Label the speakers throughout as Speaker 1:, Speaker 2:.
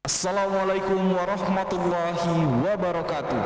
Speaker 1: Assalamualaikum warahmatullahi wabarakatuh.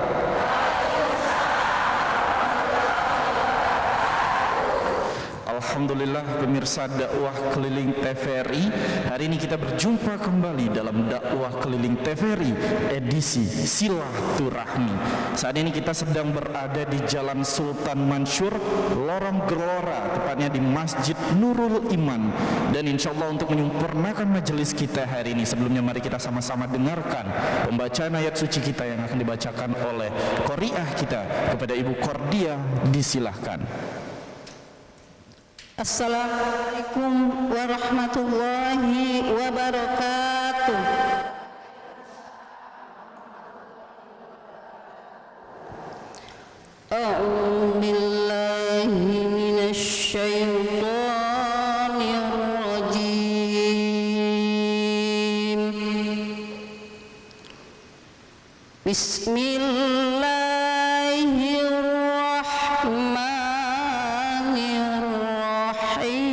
Speaker 1: Alhamdulillah pemirsa dakwah keliling TVRI, hari ini kita berjumpa kembali dalam dakwah keliling TVRI edisi Silaturahmi. Saat ini kita sedang berada di Jalan Sultan Mansur, Lorong Gelora, tepatnya di Masjid Nurul Iman. Dan insya Allah untuk menyempurnakan majelis kita hari ini, sebelumnya mari kita sama-sama dengarkan pembacaan ayat suci kita yang akan dibacakan oleh qori'ah kita. Kepada Ibu Kordia disilahkan.
Speaker 2: Assalamualaikum warahmatullahi wabarakatuh. A'udzu billahi minasy syaithanir rajim. Bismillahirrahmanirrahim.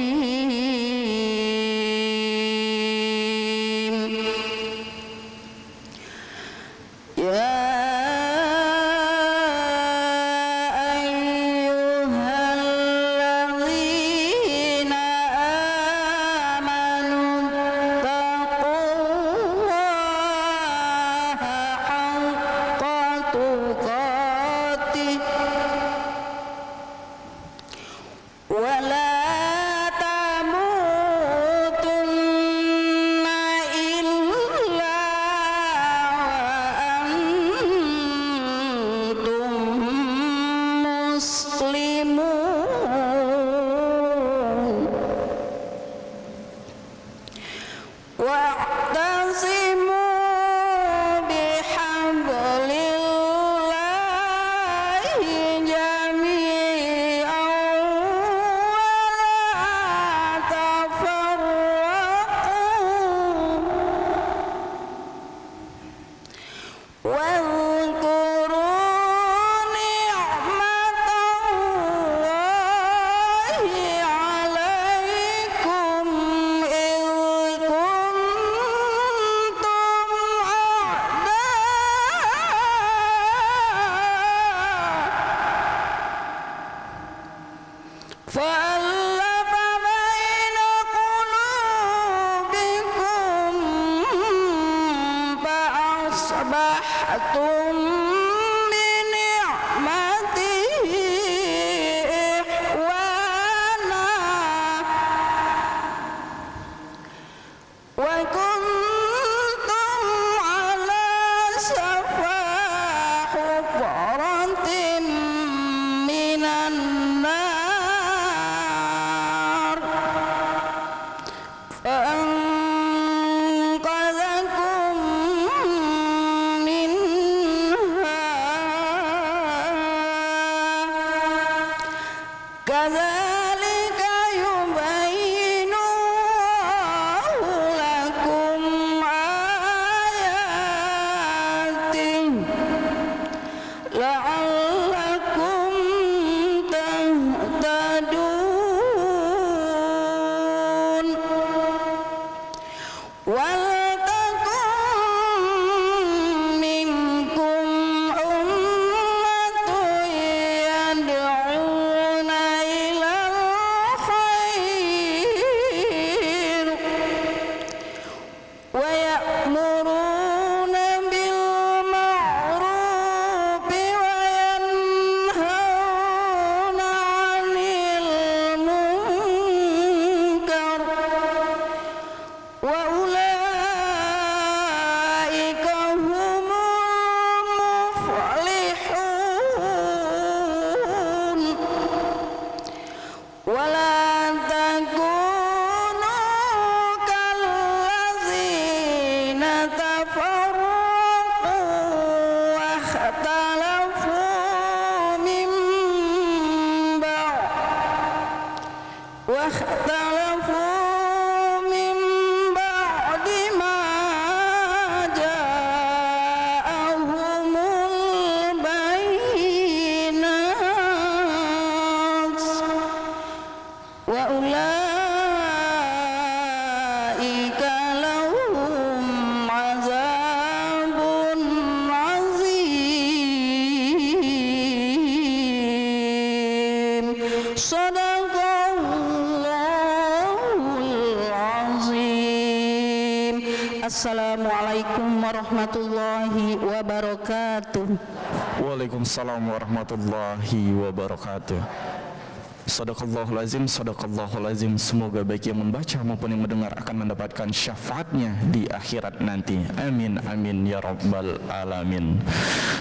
Speaker 2: Kadzalika yubayyinu Allahu lakum Assalamualaikum warahmatullahi wabarakatuh.
Speaker 1: Waalaikumsalam warahmatullahi wabarakatuh. Sadaqallahul azim, sadaqallahul azim. Semoga baik yang membaca maupun yang mendengar akan mendapatkan syafaatnya di akhirat nanti. Amin, amin ya rabbal alamin.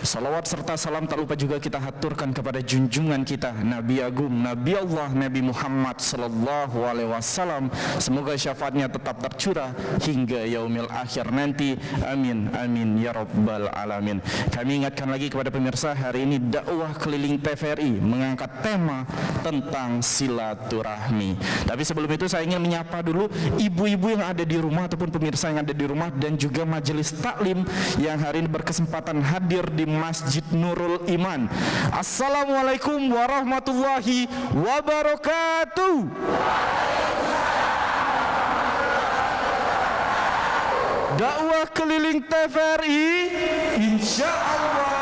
Speaker 1: Salawat serta salam tak lupa juga kita haturkan kepada junjungan kita Nabi Agung, Nabi Allah, Nabi Muhammad sallallahu alaihi wasallam. Semoga syafaatnya tetap tercurah hingga yaumil akhir nanti. Amin, amin ya rabbal alamin. Kami ingatkan lagi kepada pemirsa, hari ini dakwah keliling TVRI mengangkat tema tentang silaturahmi. Tapi sebelum itu saya ingin menyapa dulu ibu-ibu yang ada di rumah ataupun pemirsa yang ada di rumah dan juga majelis taklim yang hari ini berkesempatan hadir di Masjid Nurul Iman. Assalamualaikum warahmatullahi wabarakatuh. Dakwah keliling TVRI insya Allah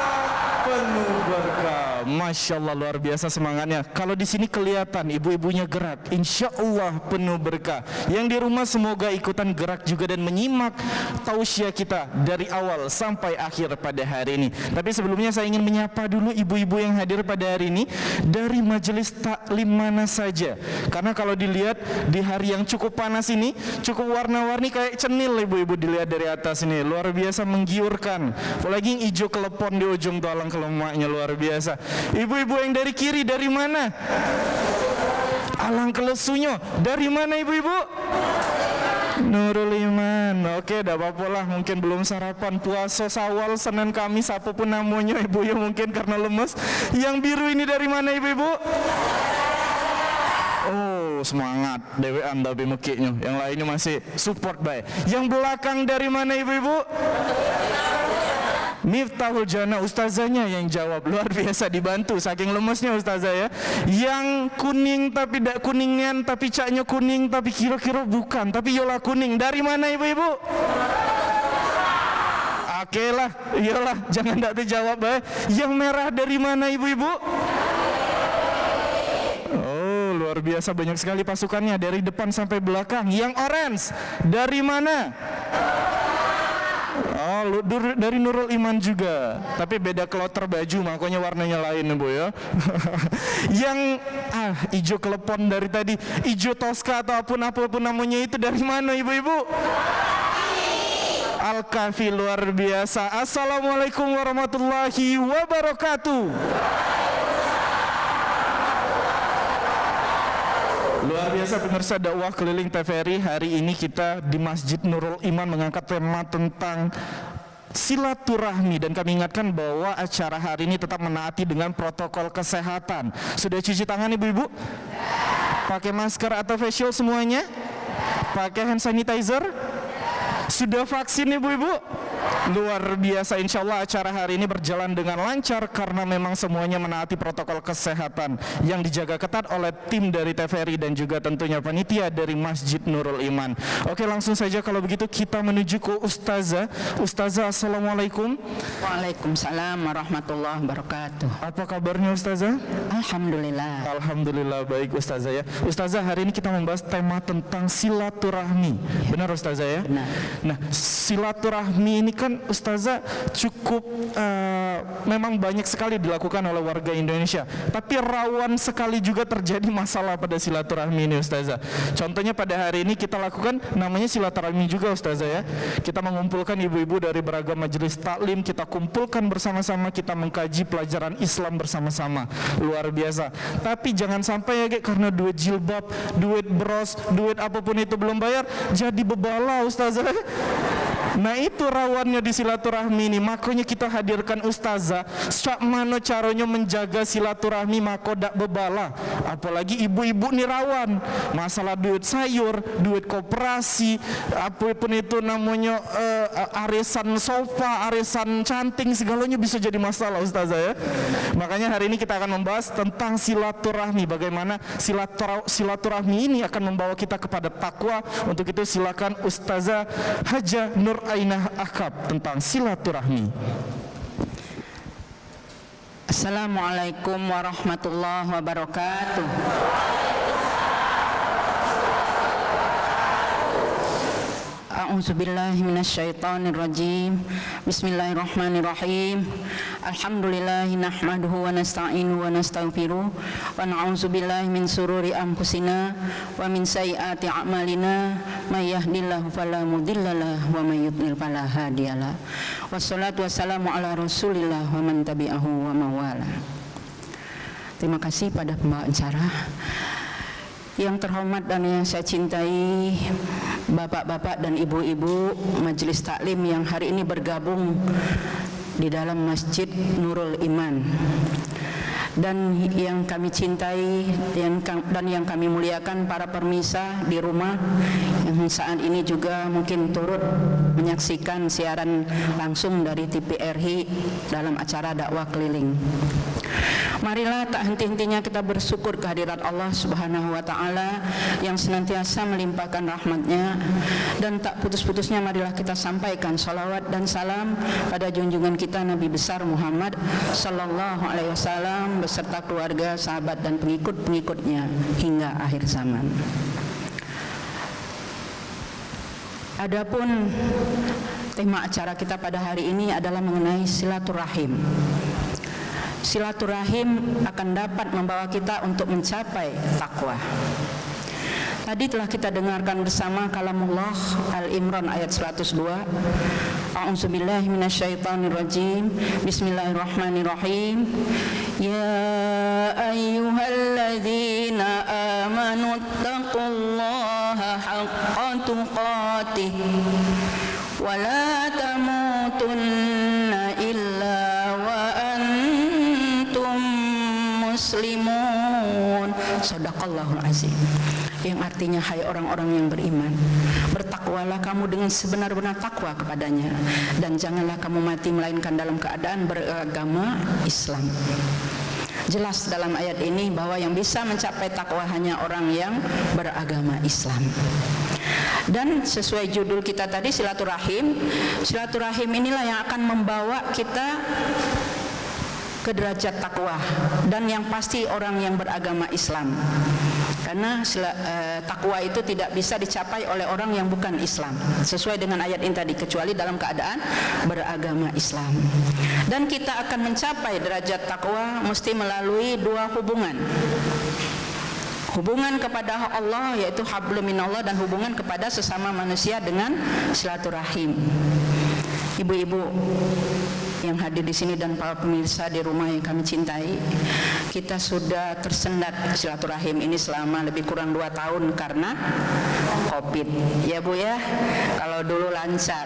Speaker 1: penuh berkah. Masya Allah, luar biasa semangatnya. Kalau di sini kelihatan ibu-ibunya gerak, insya Allah penuh berkah. Yang di rumah semoga ikutan gerak juga dan menyimak tausiah kita dari awal sampai akhir pada hari ini. Tapi sebelumnya saya ingin menyapa dulu ibu-ibu yang hadir pada hari ini dari majelis taklim mana saja. Karena kalau dilihat di hari yang cukup panas ini, cukup warna-warni kayak cenil ibu-ibu dilihat dari atas ini, luar biasa menggiurkan. Apalagi yang hijau kelepon di ujung tulang kelemaknya luar biasa. Ibu-ibu yang dari kiri dari mana? Alang kelesunya dari mana ibu-ibu? Nurul Iman. Oke, dah apa-apa lah, mungkin belum sarapan, puasa Syawal, Senin, Kamis, apapun namanya ibu ya, mungkin karena lemes. Yang biru ini dari mana ibu-ibu? Oh, semangat dewean tapi mekiknya. Yang lainnya masih support baik. Yang belakang dari mana ibu-ibu? Miftahul Jannah, ustazanya yang jawab, luar biasa, dibantu saking lemesnya ustazah ya. Yang kuning tapi tidak kuningan, tapi caknya kuning tapi kira-kira bukan, tapi yola kuning. Dari mana ibu-ibu? Oke lah, iyalah, jangan tak dijawab ya. Yang merah dari mana ibu-ibu? Oh, luar biasa, banyak sekali pasukannya dari depan sampai belakang. Yang orange dari mana? Oh, dari Nurul Iman juga, tapi beda kloter baju, makanya warnanya lain Bu ya. Yang hijau kelepon dari tadi, hijau Tosca atau apapun namanya itu dari mana ibu-ibu? Al-Kafi, luar biasa. Assalamualaikum warahmatullahi wabarakatuh. Luar biasa pemirsa dakwah keliling TVRI. Hari ini kita di Masjid Nurul Iman mengangkat tema tentang silaturahmi, dan kami ingatkan bahwa acara hari ini tetap menaati dengan protokol kesehatan. Sudah cuci tangan ibu-ibu? Pakai masker atau face shield semuanya? Pakai hand sanitizer? Sudah vaksin ibu-ibu? Luar biasa, insya Allah acara hari ini berjalan dengan lancar karena memang semuanya menaati protokol kesehatan yang dijaga ketat oleh tim dari TVRI dan juga tentunya panitia dari Masjid Nurul Iman. Oke, langsung saja kalau begitu kita menuju ke Ustazah. Ustazah, Assalamualaikum.
Speaker 2: Waalaikumsalam warahmatullahi wabarakatuh.
Speaker 1: Apa kabarnya Ustazah?
Speaker 2: Alhamdulillah.
Speaker 1: Alhamdulillah baik Ustazah ya. Ustazah, hari ini kita membahas tema tentang silaturahmi. Benar Ustazah ya?
Speaker 2: Benar.
Speaker 1: Nah, silaturahmi ini kan Ustazah cukup memang banyak sekali dilakukan oleh warga Indonesia, tapi rawan sekali juga terjadi masalah pada silaturahmi ini Ustazah. Contohnya pada hari ini kita lakukan namanya silaturahmi juga Ustazah ya. Kita mengumpulkan ibu-ibu dari beragam majelis taklim, kita kumpulkan bersama-sama, kita mengkaji pelajaran Islam bersama-sama. Luar biasa. Tapi jangan sampai ya karena duit jilbab, duit bros, duit apapun itu belum bayar jadi bebala Ustazah. Nah itu rawannya di silaturahmi ini, makanya kita hadirkan ustazah sak mano caranya menjaga silaturahmi makodak bebala. Apalagi ibu-ibu nih rawan masalah duit sayur, duit koperasi, apapun itu namanya arisan sofa, arisan canting, segalanya bisa jadi masalah ustazah ya. Makanya hari ini kita akan membahas tentang silaturahmi, bagaimana silaturahmi ini akan membawa kita kepada takwa. Untuk itu silakan Ustazah Haja Nur Ainah Akab tentang silaturahmi.
Speaker 2: Assalamualaikum warahmatullahi wabarakatuh. A'udzubillahi minasyaitonirrajim. Bismillahirrahmanirrahim. Alhamdulillahi nahmaduhu wa nasta'inuhu wa nastaghfiruh wa na'udzubillahi min sururi anfusina wa min sayyiati a'malina may yahdihillahu fala mudhillalah wa may yudhlil fala hadiyalah. Wassalatu wassalamu ala Rasulillah wa man tabi'ahu wa mawala. Terima kasih pada pembawa acara. Yang terhormat dan yang saya cintai bapak-bapak dan ibu-ibu majelis taklim yang hari ini bergabung di dalam Masjid Nurul Iman, dan yang kami cintai dan yang kami muliakan para pemirsa di rumah yang saat ini juga mungkin turut menyaksikan siaran langsung dari TVRI dalam acara dakwah keliling. Marilah tak henti-hentinya kita bersyukur kehadirat Allah Subhanahu wa Ta'ala yang senantiasa melimpahkan rahmatnya, dan tak putus-putusnya marilah kita sampaikan salawat dan salam pada junjungan kita Nabi besar Muhammad Sallallahu Alaihi Wasallam beserta keluarga, sahabat dan pengikut-pengikutnya hingga akhir zaman. Adapun tema acara kita pada hari ini adalah mengenai silaturahim. Silaturahim akan dapat membawa kita untuk mencapai takwa. Tadi telah kita dengarkan bersama kalamullah Al-Imran ayat 102. A'udzubillahi minasyaitonirrajim. Bismillahirrahmanirrahim. Ya ayyuhalladzina amanu taqullaha haqqa tuqatih wa la tamutunna illa wa muslimun. Shadaqallahul azim. Yang artinya, hai orang-orang yang beriman, bertakwalah kamu dengan sebenar-benar takwa kepadanya, dan janganlah kamu mati melainkan dalam keadaan beragama Islam. Jelas dalam ayat ini bahwa yang bisa mencapai takwa hanya orang yang beragama Islam. Dan sesuai judul kita tadi, silaturahim. Silaturahim inilah yang akan membawa kita ke derajat takwa, dan yang pasti orang yang beragama Islam. Karena takwa itu tidak bisa dicapai oleh orang yang bukan Islam, sesuai dengan ayat ini tadi, kecuali dalam keadaan beragama Islam. Dan kita akan mencapai derajat takwa mesti melalui dua hubungan. Hubungan kepada Allah yaitu hablum minallah, dan hubungan kepada sesama manusia dengan silaturahim. Ibu-ibu yang hadir di sini dan para pemirsa di rumah yang kami cintai, kita sudah tersendat silaturahim ini selama lebih kurang 2 tahun karena Covid. Ya Bu ya, kalau dulu lancar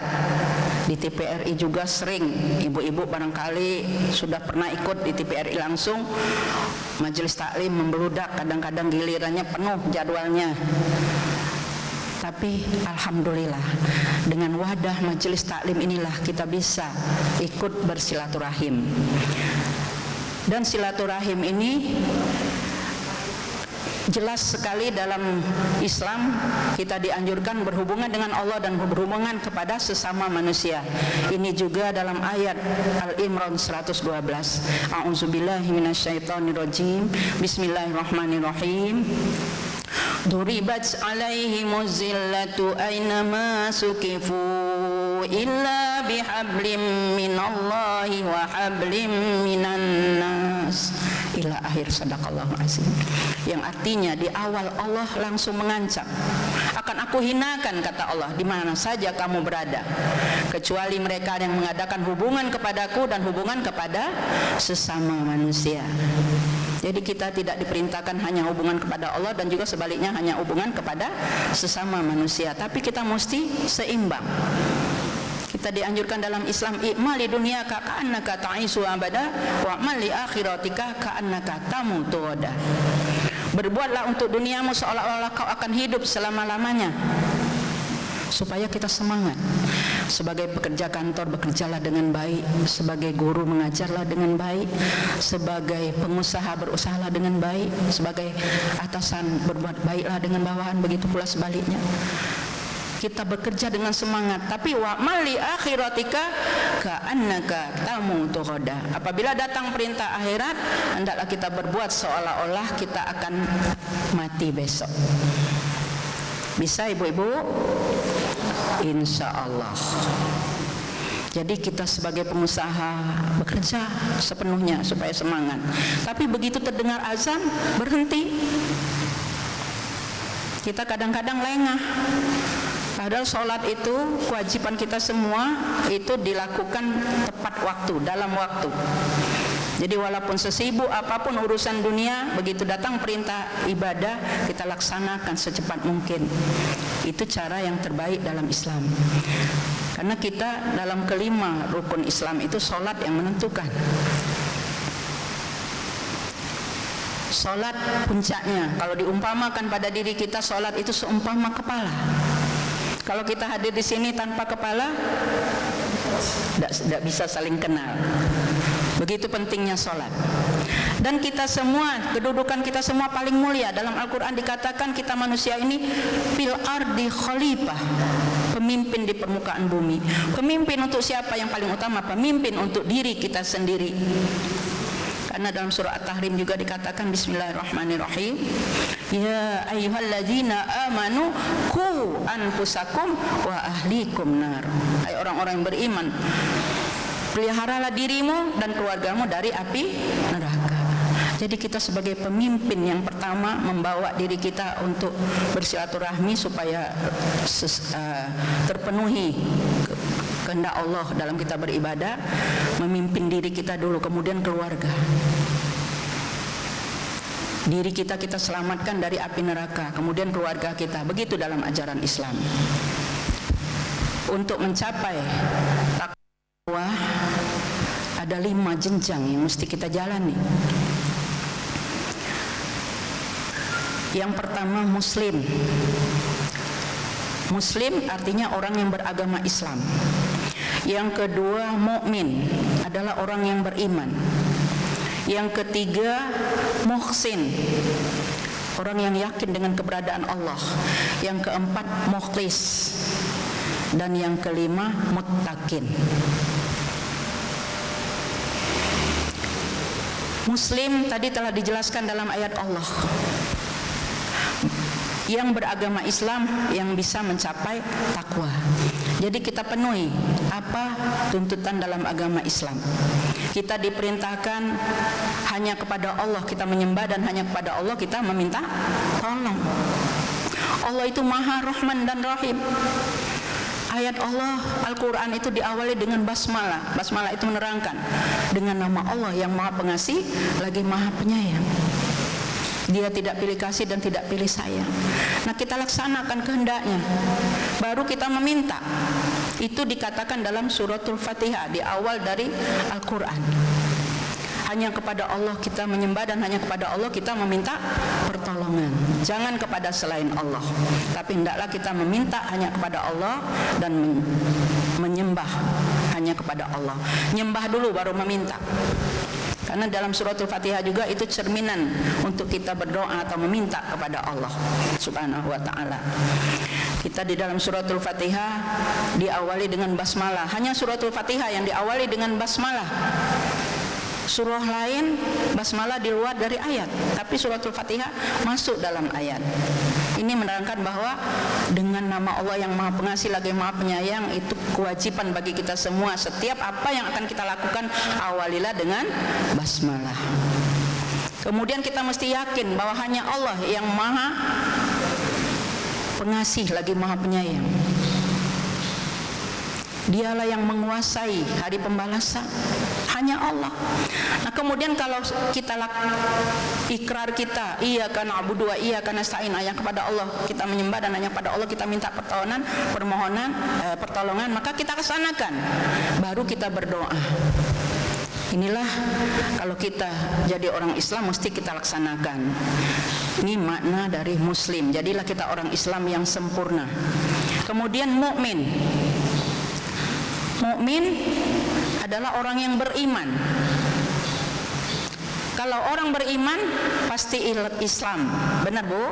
Speaker 2: di TVRI juga sering, ibu-ibu barangkali sudah pernah ikut di TVRI langsung, majelis taklim membeludak, kadang-kadang gilirannya penuh jadwalnya. Tapi alhamdulillah dengan wadah majelis taklim inilah kita bisa ikut bersilaturahim. Dan silaturahim ini jelas sekali dalam Islam, kita dianjurkan berhubungan dengan Allah dan berhubungan kepada sesama manusia. Ini juga dalam ayat Al-Imran 112. A'udzubillahi minasyaitonirrajim. Bismillahirrahmanirrahim. Duribat alaihimuz zillatu aynama sukifu illa bihablim minallahi wa hablim minan nas, ila akhir. Sadaqallahu azim. Yang artinya di awal Allah langsung mengancam, akan aku hinakan, kata Allah, di mana saja kamu berada, kecuali mereka yang mengadakan hubungan kepadaku dan hubungan kepada sesama manusia. Jadi kita tidak diperintahkan hanya hubungan kepada Allah, dan juga sebaliknya hanya hubungan kepada sesama manusia, tapi kita mesti seimbang. Kita dianjurkan dalam Islam, i'mal li dunyaka ka'annaka ta'isu abada wa amal li akhiratika ka'annaka tamutu ghadan. Berbuatlah untuk duniamu seolah-olah kau akan hidup selama-lamanya, supaya kita semangat. Sebagai pekerja kantor, bekerjalah dengan baik. Sebagai guru, mengajarlah dengan baik. Sebagai pengusaha, berusahalah dengan baik. Sebagai atasan, berbuat baiklah dengan bawahan. Begitu pula sebaliknya. Kita bekerja dengan semangat, tapi wa mali akhiratika ka'annaka tamutu ghadan. Apabila datang perintah akhirat, hendaklah kita berbuat seolah-olah kita akan mati besok. Bisa ibu-ibu? Insya Allah. Jadi kita sebagai pengusaha bekerja sepenuhnya supaya semangat. Tapi begitu terdengar azan berhenti. Kita kadang-kadang lengah. Padahal sholat itu kewajiban kita semua itu dilakukan tepat waktu, dalam waktu. Jadi walaupun sesibuk apapun urusan dunia, begitu datang perintah ibadah, kita laksanakan secepat mungkin. Itu cara yang terbaik dalam Islam. Karena kita dalam kelima rukun Islam itu sholat yang menentukan. Sholat puncaknya, kalau diumpamakan pada diri kita, sholat itu seumpama kepala. Kalau kita hadir di sini tanpa kepala, tidak bisa saling kenal. Begitu pentingnya sholat. Dan kita semua, kedudukan kita semua paling mulia. Dalam Al-Quran dikatakan kita manusia ini fil ardi khalifah, pemimpin di permukaan bumi. Pemimpin untuk siapa yang paling utama? Pemimpin untuk diri kita sendiri. Karena dalam surah At-Tahrim juga dikatakan, Bismillahirrahmanirrahim, ya ayyuhalladzina amanu qu anfusakum wa ahlikum nar. Hai orang-orang yang beriman, peliharalah dirimu dan keluargamu dari api neraka. Jadi kita sebagai pemimpin yang pertama membawa diri kita untuk bersilaturahmi supaya terpenuhi kehendak Allah dalam kita beribadah. Memimpin diri kita dulu, kemudian keluarga. Diri kita selamatkan dari api neraka, kemudian keluarga kita. Begitu dalam ajaran Islam. Untuk mencapai takwa ada 5 jenjang yang mesti kita jalani. Yang pertama, muslim. Muslim artinya orang yang beragama Islam. Yang kedua, mukmin, adalah orang yang beriman. Yang ketiga, muhsin, orang yang yakin dengan keberadaan Allah. Yang keempat, mukhlis. Dan yang kelima, muttaqin. Muslim tadi telah dijelaskan dalam ayat Allah. Yang beragama Islam yang bisa mencapai takwa. Jadi kita penuhi apa tuntutan dalam agama Islam. Kita diperintahkan hanya kepada Allah kita menyembah, dan hanya kepada Allah kita meminta tolong. Allah itu Maha Rahman dan Rahim. Ayat Allah Al-Quran itu diawali dengan basmalah. Basmalah itu menerangkan dengan nama Allah yang Maha Pengasih lagi Maha Penyayang. Dia tidak pilih kasih dan tidak pilih sayang. Nah, kita laksanakan kehendaknya, baru kita meminta. Itu dikatakan dalam suratul Fatihah di awal dari Al-Quran. Hanya kepada Allah kita menyembah, dan hanya kepada Allah kita meminta pertolongan. Jangan kepada selain Allah, tapi hendaklah kita meminta hanya kepada Allah dan menyembah hanya kepada Allah. Nyembah dulu baru meminta. Karena dalam suratul Fatihah juga itu cerminan untuk kita berdoa atau meminta kepada Allah Subhanahu wa ta'ala. Kita di dalam suratul Fatihah diawali dengan basmalah. Hanya suratul Fatihah yang diawali dengan basmalah. Surah lain basmalah di luar dari ayat, tapi suratul Fatihah masuk dalam ayat. Ini menerangkan bahwa dengan nama Allah yang Maha Pengasih lagi Maha Penyayang, itu kewajiban bagi kita semua. Setiap apa yang akan kita lakukan, awalilah dengan basmalah. Kemudian kita mesti yakin bahwa hanya Allah yang Maha Pengasih lagi Maha Penyayang. Dialah yang menguasai hari pembalasan, hanya Allah. Nah, kemudian kalau kita ikrar kita, iyyaka na'budu wa iyyaka nasta'in, hanya kepada Allah kita menyembah dan hanya kepada Allah kita minta pertolongan, maka kita laksanakan, baru kita berdoa. Inilah kalau kita jadi orang Islam mesti kita laksanakan. Ini makna dari muslim. Jadilah kita orang Islam yang sempurna. Kemudian mukmin. Mukmin adalah orang yang beriman. Kalau orang beriman pasti Islam. Benar, Bu?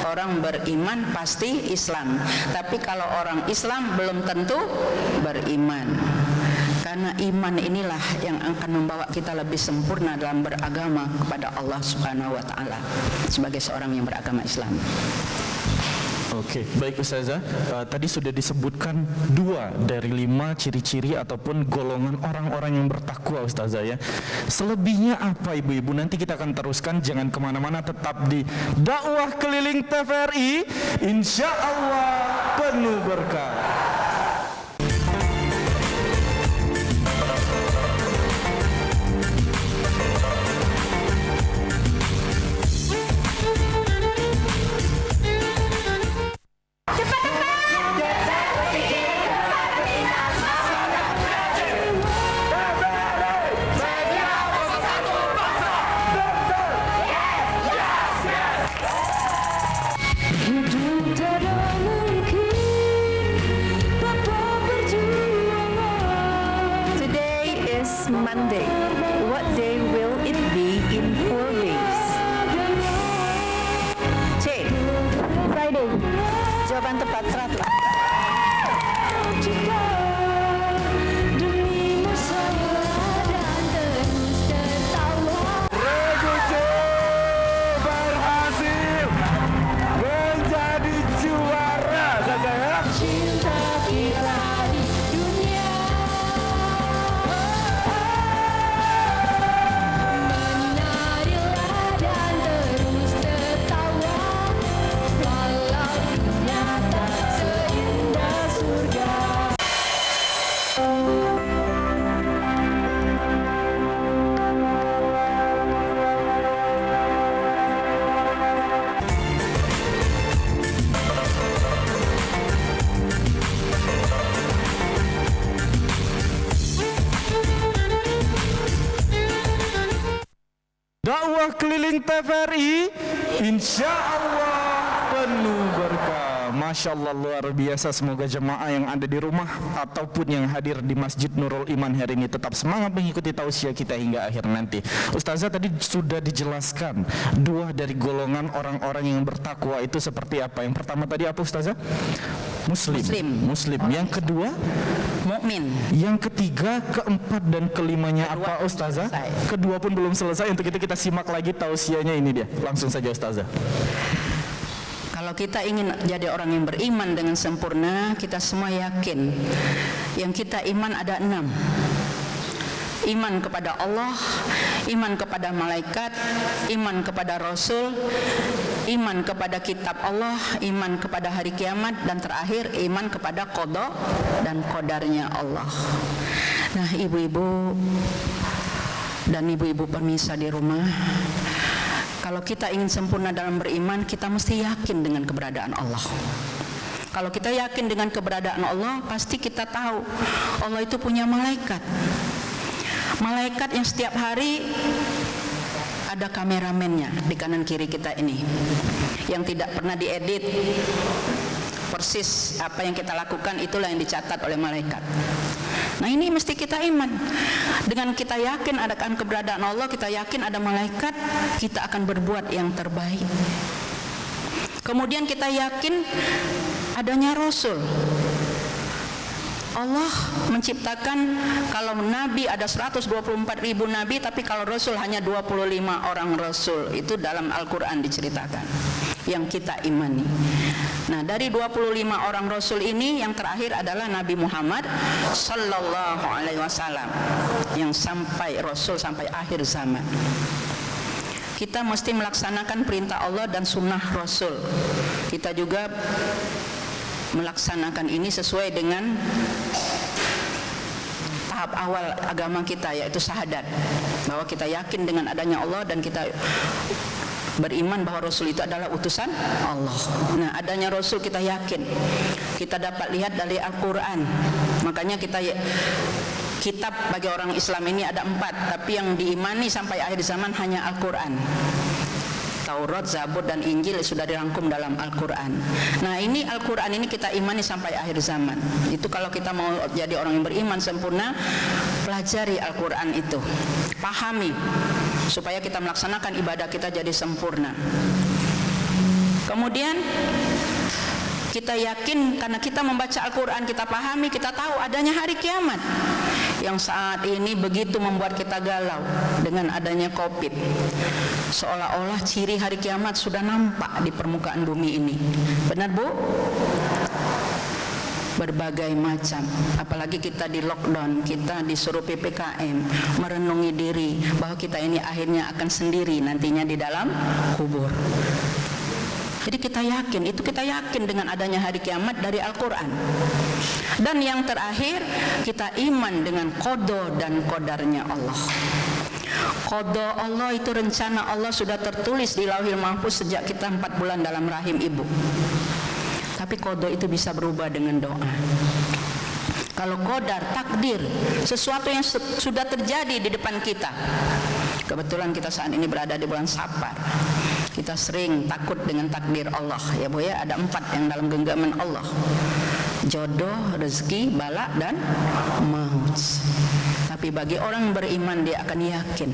Speaker 2: Orang beriman pasti Islam. Tapi kalau orang Islam belum tentu beriman. Karena iman inilah yang akan membawa kita lebih sempurna dalam beragama kepada Allah Subhanahu wa ta'ala sebagai seorang yang beragama Islam.
Speaker 1: Oke, baik Ustazah. Tadi sudah disebutkan 2 dari 5 ciri-ciri ataupun golongan orang-orang yang bertakwa Ustazah ya. Selebihnya apa ibu-ibu? Nanti kita akan teruskan, jangan kemana-mana, tetap di Dakwah Keliling TVRI. Insya Allah penuh berkah.
Speaker 3: Monday. What day will it be in 4 days? C. Friday. Jawaban tepat 100.
Speaker 1: Berhasil menjadi juara saja ya.
Speaker 3: Cinta kita di dunia. Menarilah dan terus tertawa. Walau dunia tak seindah surga.
Speaker 1: Dakwah Keliling TVRI, insya Allah penuh berkah. Masya Allah luar biasa. Semoga jemaah yang ada di rumah ataupun yang hadir di Masjid Nurul Iman hari ini tetap semangat mengikuti tausiah kita hingga akhir nanti. Ustazah tadi sudah dijelaskan 2 dari golongan orang-orang yang bertakwa itu seperti apa. Yang pertama tadi apa Ustazah? Muslim. Yang kedua
Speaker 2: Mukmin.
Speaker 1: yang ketiga, keempat dan kelimanya apa Ustazah? Kedua pun belum selesai. Untuk itu kita simak lagi tausiahnya, ini dia. Langsung saja Ustazah.
Speaker 2: Kalau kita ingin jadi orang yang beriman dengan sempurna, kita semua yakin yang kita iman ada 6. Iman kepada Allah, iman kepada malaikat, iman kepada Rasul, iman kepada kitab Allah, iman kepada hari kiamat, dan terakhir iman kepada qada dan qadarnya Allah. Nah, ibu-ibu dan ibu-ibu pemirsa di rumah, kalau kita ingin sempurna dalam beriman, kita mesti yakin dengan keberadaan Allah. Kalau kita yakin dengan keberadaan Allah, pasti kita tahu Allah itu punya malaikat. Malaikat yang setiap hari ada kameramennya di kanan kiri kita ini, yang tidak pernah diedit. Persis apa yang kita lakukan itulah yang dicatat oleh malaikat. Nah, ini mesti kita iman. Dengan kita yakin akan keberadaan Allah, kita yakin ada malaikat, kita akan berbuat yang terbaik. Kemudian kita yakin adanya Rasul. Allah menciptakan, kalau Nabi ada 124.000 Nabi, tapi kalau Rasul hanya 25 orang Rasul. Itu dalam Al-Quran diceritakan, yang kita imani. Nah, dari 25 orang Rasul ini, yang terakhir adalah Nabi Muhammad Sallallahu Alaihi Wasallam, yang sampai Rasul sampai akhir zaman. Kita mesti melaksanakan perintah Allah dan sunnah Rasul. Kita juga melaksanakan ini sesuai dengan tahap awal agama kita, yaitu syahadat, bahwa kita yakin dengan adanya Allah dan kita beriman bahwa Rasul itu adalah utusan Allah. Nah, adanya Rasul kita yakin, kita dapat lihat dari Al-Quran. Makanya kitab bagi orang Islam ini ada 4, tapi yang diimani sampai akhir zaman hanya Al-Quran. Taurat, Zabur, dan Injil sudah dirangkum dalam Al-Quran. Nah, ini Al-Quran ini kita imani sampai akhir zaman. Itu kalau kita mau jadi orang yang beriman sempurna, pelajari Al-Quran itu, pahami, supaya kita melaksanakan ibadah kita jadi sempurna. Kemudian kita yakin karena kita membaca Al-Quran, kita pahami, kita tahu adanya hari kiamat. yang saat ini begitu membuat kita galau dengan adanya COVID. Seolah-olah ciri hari kiamat sudah nampak di permukaan bumi ini. Benar, Bu? Berbagai macam, apalagi kita di lockdown, kita disuruh PPKM, merenungi diri bahwa kita ini akhirnya akan sendiri nantinya di dalam kubur. Jadi kita yakin dengan adanya hari kiamat dari Al-Quran. Dan yang terakhir, kita iman dengan qada dan qadarnya Allah. Qada Allah itu rencana Allah sudah tertulis di Lauhil Mahfuz sejak kita 4 bulan dalam rahim ibu. Tapi qada itu bisa berubah dengan doa. Kalau qadar, takdir, sesuatu yang sudah terjadi di depan kita. Kebetulan kita saat ini berada di bulan Safar. Kita sering takut dengan takdir Allah, ya Bu ya. Ada 4 yang dalam genggaman Allah: jodoh, rezeki, bala, dan maut. Tapi bagi orang beriman, dia akan yakin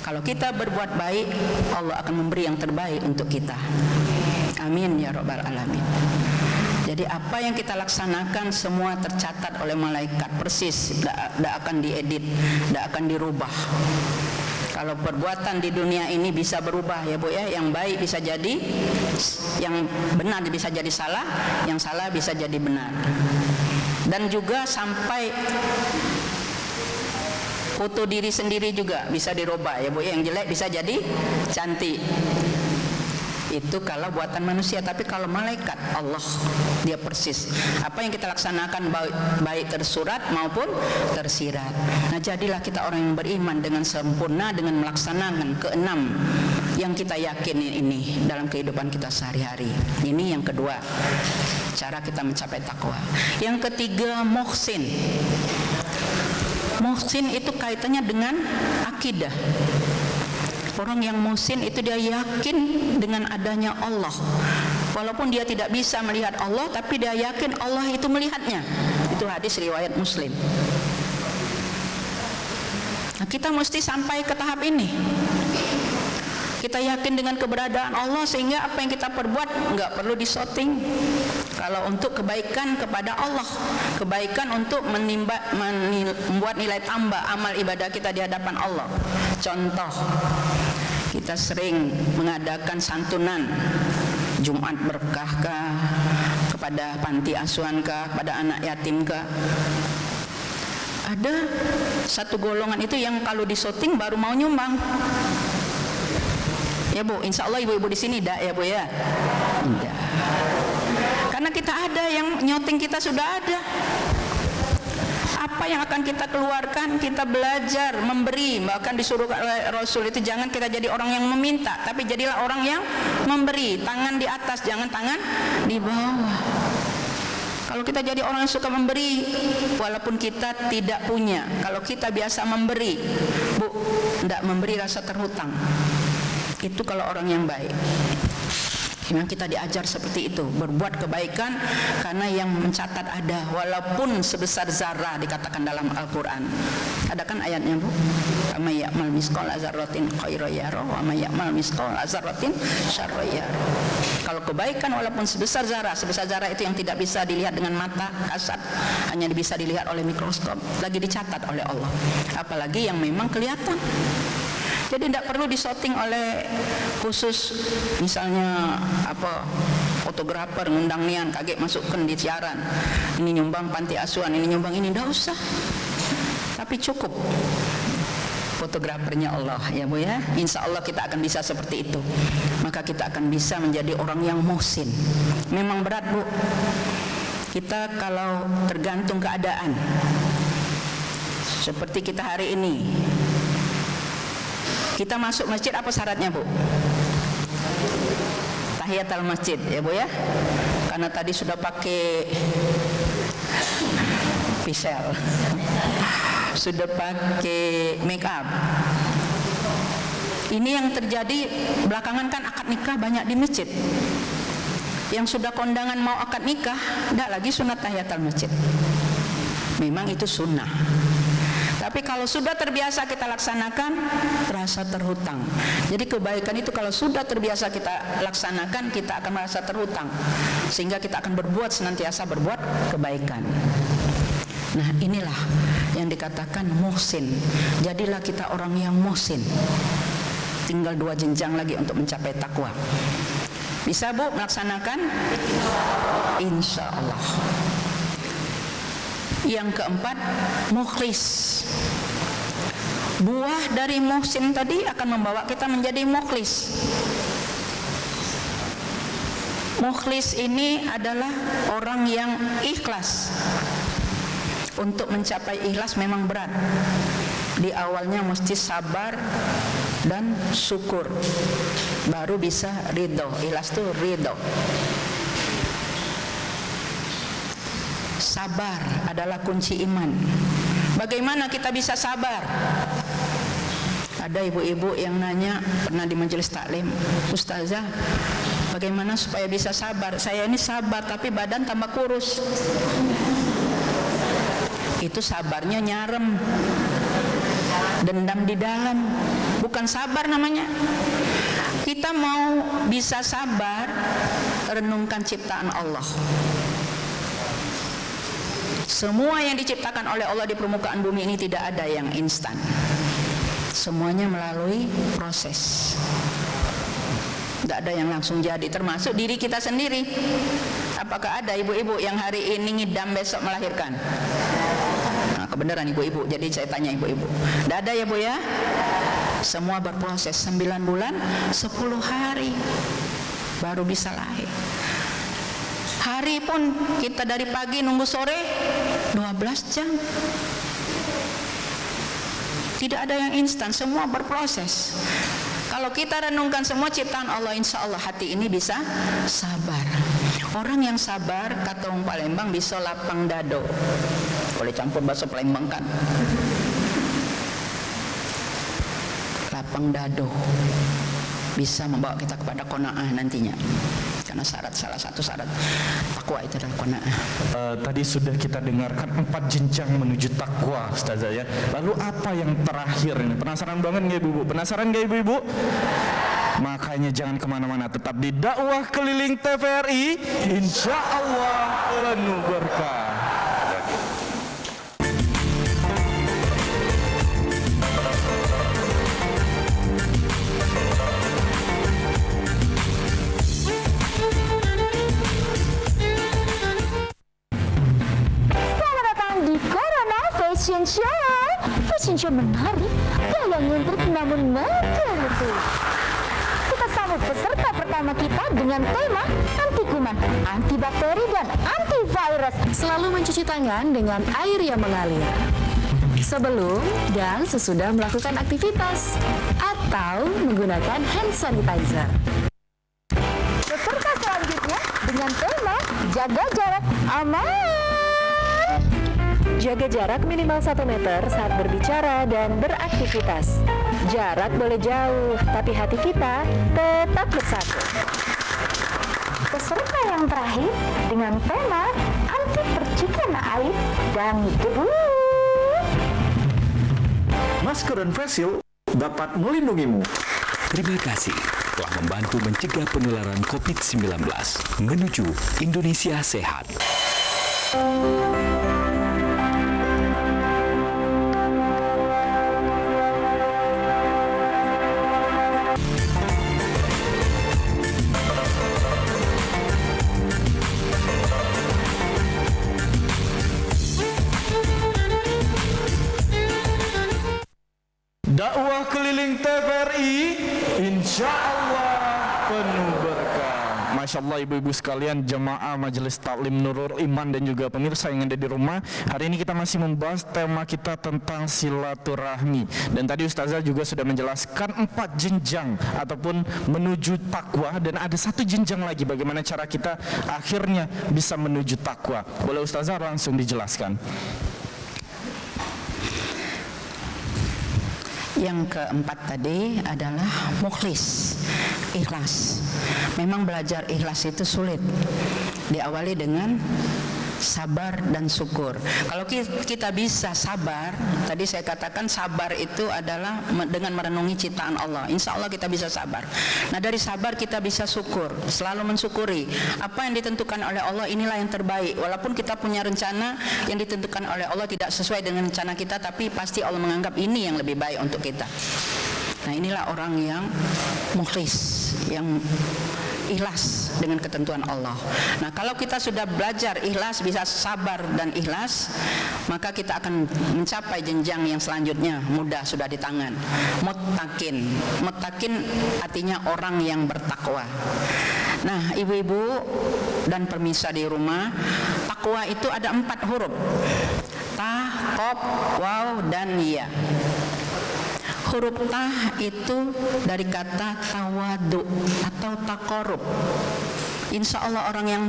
Speaker 2: kalau kita berbuat baik, Allah akan memberi yang terbaik untuk kita. Amin ya rabbal alamin. Jadi apa yang kita laksanakan semua tercatat oleh malaikat persis, tidak akan diedit, tidak akan dirubah. Kalau perbuatan di dunia ini bisa berubah, ya Bu ya, yang baik bisa jadi, yang benar bisa jadi salah, yang salah bisa jadi benar. Dan juga sampai foto diri sendiri juga bisa dirubah, ya Bu ya, yang jelek bisa jadi cantik. Itu kalau buatan manusia, tapi kalau malaikat Allah, dia persis apa yang kita laksanakan, baik tersurat maupun tersirat. Nah, jadilah kita orang yang beriman dengan sempurna dengan melaksanakan keenam yang kita yakini ini dalam kehidupan kita sehari-hari. Ini yang kedua, cara kita mencapai takwa. Yang ketiga, muhsin. Muhsin itu kaitannya dengan akidah. Orang yang muhsin itu dia yakin dengan adanya Allah. Walaupun dia tidak bisa melihat Allah, tapi dia yakin Allah itu melihatnya. Itu hadis riwayat Muslim. Nah, kita mesti sampai ke tahap ini. Kita yakin dengan keberadaan Allah sehingga apa yang kita perbuat nggak perlu disorting. Kalau untuk kebaikan kepada Allah, kebaikan untuk membuat nilai tambah amal ibadah kita di hadapan Allah. Contoh, kita sering mengadakan santunan Jumat berkahkah, kepada panti asuhankah, kepada anak yatimkah. Ada satu golongan itu yang kalau disorting baru mau nyumbang. Ya Bu, insya Allah ibu-ibu di sini dah ya Bu ya. Tidak. Karena kita ada yang nyoting, kita sudah ada. Apa yang akan kita keluarkan, kita belajar memberi. Bahkan disuruh oleh Rasul itu jangan kita jadi orang yang meminta, tapi jadilah orang yang memberi. Tangan di atas, jangan tangan di bawah. Kalau kita jadi orang yang suka memberi, walaupun kita tidak punya, kalau kita biasa memberi, Bu, tidak memberi rasa terhutang. Itu kalau orang yang baik. Memang kita diajar seperti itu, berbuat kebaikan karena yang mencatat ada, walaupun sebesar zarah dikatakan dalam Al-Quran. Ada kan ayatnya Bu? Wa may ya'mal misqala dzarratin khairan yarah wa may ya'mal misqala dzarratin syarran yarah. Kalau kebaikan walaupun sebesar zarah itu yang tidak bisa dilihat dengan mata kasat, hanya bisa dilihat oleh mikroskop, lagi dicatat oleh Allah. Apalagi yang memang kelihatan. Jadi tidak perlu disorting oleh khusus, misalnya apa, fotografer ngundang nian kaget masukkan di siaran, ini nyumbang panti asuhan, ini nyumbang ini, tidak usah. Tapi cukup fotografernya Allah, ya Bu ya. Insya Allah kita akan bisa seperti itu. Maka kita akan bisa menjadi orang yang muhsin. Memang berat Bu, kita kalau tergantung keadaan seperti kita hari ini. Kita masuk masjid, apa syaratnya Bu? Tahiyatul masjid, ya Bu ya. Karena tadi sudah pakai pisel, sudah pakai make up. Ini yang terjadi belakangan kan, akad nikah banyak di masjid. Yang sudah kondangan mau akad nikah, tidak lagi sunat tahiyatul masjid. Memang itu sunnah. Tapi kalau sudah terbiasa kita laksanakan, rasa terhutang. Jadi kebaikan itu kalau sudah terbiasa kita laksanakan, kita akan merasa terhutang. Sehingga kita akan senantiasa berbuat kebaikan. Nah, inilah yang dikatakan muhsin. Jadilah kita orang yang muhsin. Tinggal 2 jenjang lagi untuk mencapai takwa. Bisa Bu melaksanakan? Insya Allah. Yang keempat, mukhlis. Buah dari muhsin tadi akan membawa kita menjadi mukhlis. Mukhlis ini adalah orang yang ikhlas. Untuk mencapai ikhlas memang berat. Di awalnya mesti sabar dan syukur, baru bisa ridho. Ikhlas itu ridho. Sabar adalah kunci iman. Bagaimana kita bisa sabar? Ada ibu-ibu yang nanya pernah di majelis taklim, Ustazah, bagaimana supaya bisa sabar? Saya ini sabar tapi badan tambah kurus. Itu sabarnya nyarem, dendam di dalam, bukan sabar namanya. Kita mau bisa sabar, renungkan ciptaan Allah. Semua yang diciptakan oleh Allah di permukaan bumi ini tidak ada yang instan. Semuanya melalui proses. Tidak ada yang langsung jadi, termasuk diri kita sendiri. Apakah ada ibu-ibu yang hari ini ngidam besok melahirkan? Nah, kebenaran ibu-ibu, jadi saya tanya ibu-ibu. Tidak ada ya Bu ya? Semua berproses. 9 bulan 10 hari baru bisa lahir. Hari pun kita dari pagi nunggu sore 12 jam. Tidak ada yang instan, semua berproses. Kalau kita renungkan semua ciptaan Allah, insya Allah hati ini bisa sabar. Orang yang sabar, kata orang Palembang, bisa lapang dado. Boleh campur bahasa Palembang kan? Lapang dado bisa membawa kita kepada qanaah nantinya. Karena salah satu syarat takwa itu adalah qanaah.
Speaker 1: Tadi sudah kita dengarkan 4 jenjang menuju takwa, Ustazah ya. Lalu apa yang terakhir ini? Penasaran banget nggak ibu-ibu? Penasaran nggak ibu-ibu? Makanya jangan kemana-mana, tetap di dakwah keliling TVRI. Insya Allah penuh berkah.
Speaker 4: Fashion show menarik, gaya ngintrik namun megah. Kita sambut peserta pertama kita dengan tema anti kuman, antibakteri dan antivirus.
Speaker 5: Selalu mencuci tangan dengan air yang mengalir sebelum dan sesudah melakukan aktivitas atau menggunakan hand sanitizer.
Speaker 4: Peserta selanjutnya dengan tema jaga jarak aman.
Speaker 3: Jaga jarak minimal 1 meter saat berbicara dan beraktivitas. Jarak boleh jauh, tapi hati kita tetap bersatu.
Speaker 4: Peserta yang terakhir dengan tema anti percikan air dan debu.
Speaker 6: Masker dan face shield dapat melindungimu.
Speaker 7: Terima kasih telah membantu mencegah penularan COVID-19 menuju Indonesia sehat.
Speaker 1: Dakwah keliling TVRI, insya Allah penuh berkah. Masya Allah ibu-ibu sekalian, jemaah Majelis Taklim Nurul Iman dan juga pemirsa yang ada di rumah. Hari ini kita masih membahas tema kita tentang silaturahmi. Dan tadi Ustazah juga sudah menjelaskan 4 jenjang ataupun menuju takwa. Dan ada 1 jenjang lagi bagaimana cara kita akhirnya bisa menuju takwa. Boleh Ustazah langsung dijelaskan?
Speaker 2: Yang keempat tadi adalah mukhlis, ikhlas. Memang belajar ikhlas itu sulit. Diawali dengan sabar dan syukur. Kalau kita bisa sabar, tadi saya katakan sabar itu adalah dengan merenungi ciptaan Allah. Insya Allah kita bisa sabar. Nah, dari sabar kita bisa syukur, selalu mensyukuri apa yang ditentukan oleh Allah, inilah yang terbaik. Walaupun kita punya rencana yang ditentukan oleh Allah tidak sesuai dengan rencana kita, tapi pasti Allah menganggap ini yang lebih baik untuk kita. Nah, inilah orang yang mukhlis, yang ikhlas dengan ketentuan Allah. Nah, kalau kita sudah belajar ikhlas, bisa sabar dan ikhlas, maka kita akan mencapai jenjang yang selanjutnya. Mudah, sudah di tangan. Muttaqin. Muttaqin artinya orang yang bertakwa. Nah, ibu-ibu dan pemirsa di rumah, takwa itu ada 4 huruf. Ta, qaf, waw, dan ya. Huruf tah itu dari kata tawadu atau taqarrub. Insya Allah orang yang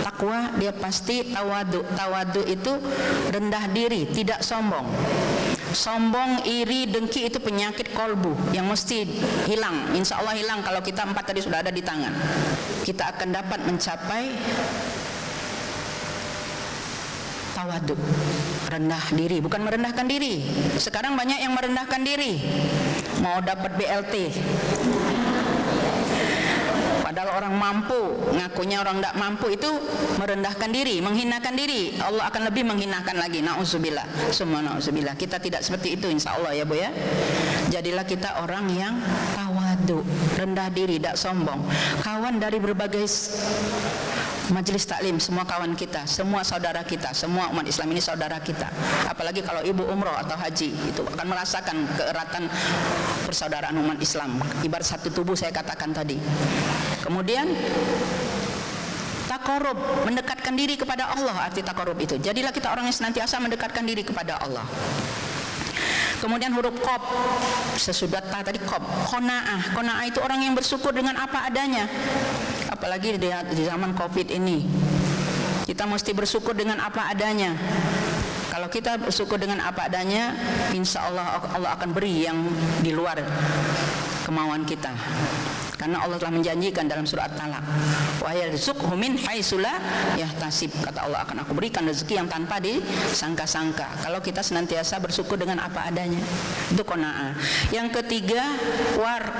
Speaker 2: takwa dia pasti tawadu. Tawadu itu rendah diri, tidak sombong. Sombong, iri, dengki itu penyakit kolbu yang mesti hilang. Insya Allah hilang kalau kita 4 tadi sudah ada di tangan. Kita akan dapat mencapai tawadu, rendah diri, bukan merendahkan diri. Sekarang banyak yang merendahkan diri, mau dapat BLT, padahal orang mampu, ngakunya orang tidak mampu, itu merendahkan diri, menghinakan diri. Allah akan lebih menghinakan lagi. Na'udzubillah, semua na'udzubillah. Kita tidak seperti itu insya Allah ya Bu ya. Jadilah kita orang yang tawadu, rendah diri, tidak sombong. Kawan dari berbagai majelis taklim, semua kawan kita, semua saudara kita, semua umat Islam ini saudara kita. Apalagi kalau ibu umroh atau haji, itu akan merasakan keeratan persaudaraan umat Islam. Ibarat satu tubuh saya katakan tadi. Kemudian taqarrub, mendekatkan diri kepada Allah, arti taqarrub itu. Jadilah kita orang yang senantiasa mendekatkan diri kepada Allah. Kemudian huruf qaf, sesudah ta tadi qaf, qanaah. Qanaah itu orang yang bersyukur dengan apa adanya. Apalagi di zaman Covid ini, kita mesti bersyukur dengan apa adanya. Kalau kita bersyukur dengan apa adanya, insya Allah Allah akan beri yang di luar kemauan kita. Karena Allah telah menjanjikan dalam surat Talaq, wa yarzuqhu min haitsu la yahtasib. Kata Allah, akan aku berikan rezeki yang tanpa disangka-sangka. Kalau kita senantiasa bersyukur dengan apa adanya, itu qanaah. Yang ketiga,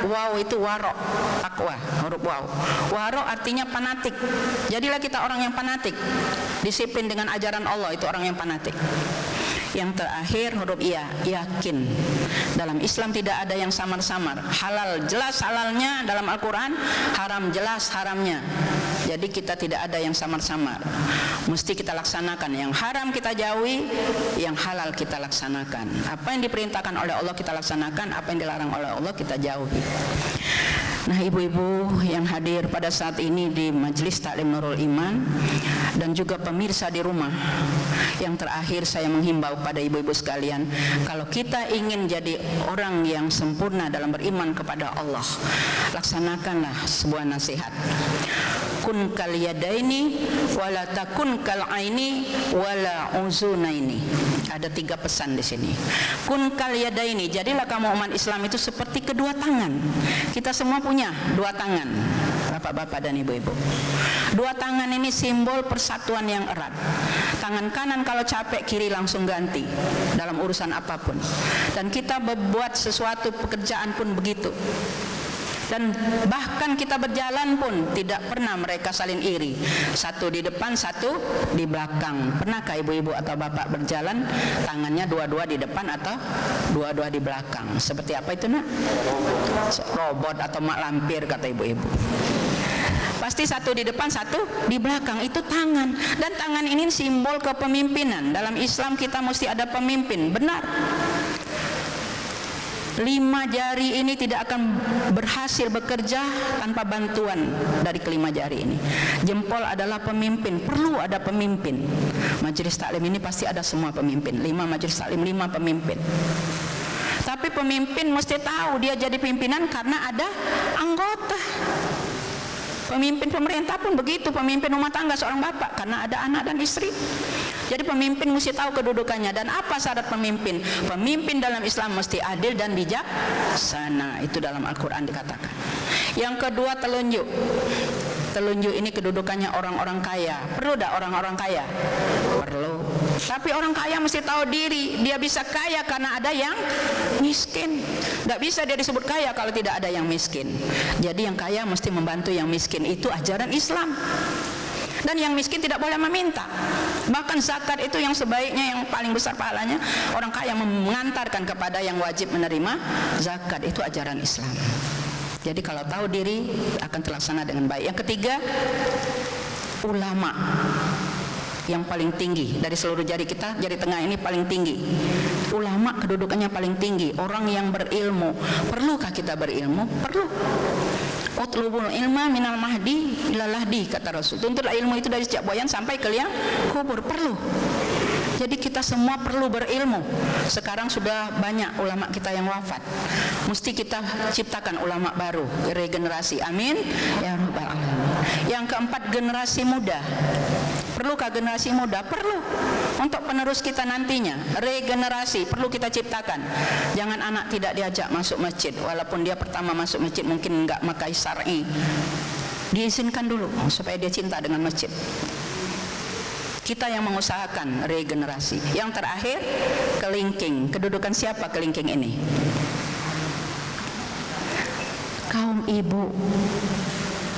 Speaker 2: waw itu waro, takwa, huruf waw. Waro artinya fanatik. Jadilah kita orang yang fanatik, disiplin dengan ajaran Allah, itu orang yang fanatik. Yang terakhir huruf iya, yakin. Dalam Islam tidak ada yang samar-samar. Halal jelas halalnya dalam Al-Quran, haram jelas haramnya. Jadi kita tidak ada yang samar-samar. Mesti kita laksanakan. Yang haram kita jauhi, yang halal kita laksanakan. Apa yang diperintahkan oleh Allah kita laksanakan, apa yang dilarang oleh Allah kita jauhi. Nah, ibu-ibu yang hadir pada saat ini di Majelis Taklim Nurul Iman dan juga pemirsa di rumah, yang terakhir saya menghimbau pada ibu-ibu sekalian, kalau kita ingin jadi orang yang sempurna dalam beriman kepada Allah, laksanakanlah sebuah nasihat. Kun kal yadaini wala takun kal aini wala uzunaini. Ada 3 pesan di sini. Kun kal yadaini, jadilah kamu umat Islam itu seperti kedua tangan. Kita semua punya 2 tangan, bapak-bapak dan ibu-ibu. 2 tangan ini simbol persatuan yang erat. Tangan kanan kalau capek, kiri langsung ganti dalam urusan apapun. Dan kita berbuat sesuatu pekerjaan pun begitu. Dan bahkan kita berjalan pun tidak pernah mereka saling iri, satu di depan, satu di belakang. Pernahkah ibu-ibu atau bapak berjalan tangannya dua-dua di depan atau dua-dua di belakang? Seperti apa itu nak? Robot atau mak lampir kata ibu-ibu. Pasti satu di depan, satu di belakang. Itu tangan. Dan tangan ini simbol kepemimpinan. Dalam Islam kita mesti ada pemimpin. Benar. 5 jari ini tidak akan berhasil bekerja tanpa bantuan dari kelima jari ini. Jempol adalah pemimpin, perlu ada pemimpin. Majelis taklim ini pasti ada semua pemimpin. 5 majelis taklim, 5 pemimpin. Tapi pemimpin mesti tahu dia jadi pimpinan karena ada anggota. Pemimpin pemerintah pun begitu, pemimpin rumah tangga seorang bapak karena ada anak dan istri. Jadi pemimpin mesti tahu kedudukannya. Dan apa syarat pemimpin? Pemimpin dalam Islam mesti adil dan bijaksana. Itu dalam Al-Quran dikatakan. Yang kedua, telunjuk. Telunjuk ini kedudukannya orang-orang kaya. Perlu tak orang-orang kaya? Tapi orang kaya mesti tahu diri. Dia bisa kaya karena ada yang miskin. Tidak bisa dia disebut kaya kalau tidak ada yang miskin. Jadi yang kaya mesti membantu yang miskin. Itu ajaran Islam. Dan yang miskin tidak boleh meminta. Bahkan zakat itu yang sebaiknya, yang paling besar pahalanya, orang kaya mengantarkan kepada yang wajib menerima zakat. Itu ajaran Islam. Jadi kalau tahu diri akan terlaksana dengan baik. Yang ketiga, ulama yang paling tinggi dari seluruh jari kita, jari tengah ini paling tinggi. Ulama kedudukannya paling tinggi, orang yang berilmu. Perlukah kita berilmu? Perlu. Utlubul ilma minal mahdi ila lahdi, kata Rasul. Tuntutlah ilmu itu dari sejak buayan sampai ke liang kubur. Perlu. Jadi kita semua perlu berilmu. Sekarang sudah banyak ulama kita yang wafat. Mesti kita ciptakan ulama baru, regenerasi. Amin ya rabbal alamin. Yang keempat, generasi muda. Perlukah generasi muda? Perlu. Untuk penerus kita nantinya, regenerasi perlu kita ciptakan. Jangan anak tidak diajak masuk masjid, walaupun dia pertama masuk masjid mungkin enggak makai syar'i. Diizinkan dulu supaya dia cinta dengan masjid. Kita yang mengusahakan regenerasi. Yang terakhir, kelingking. Kedudukan siapa kelingking ini? Kaum ibu.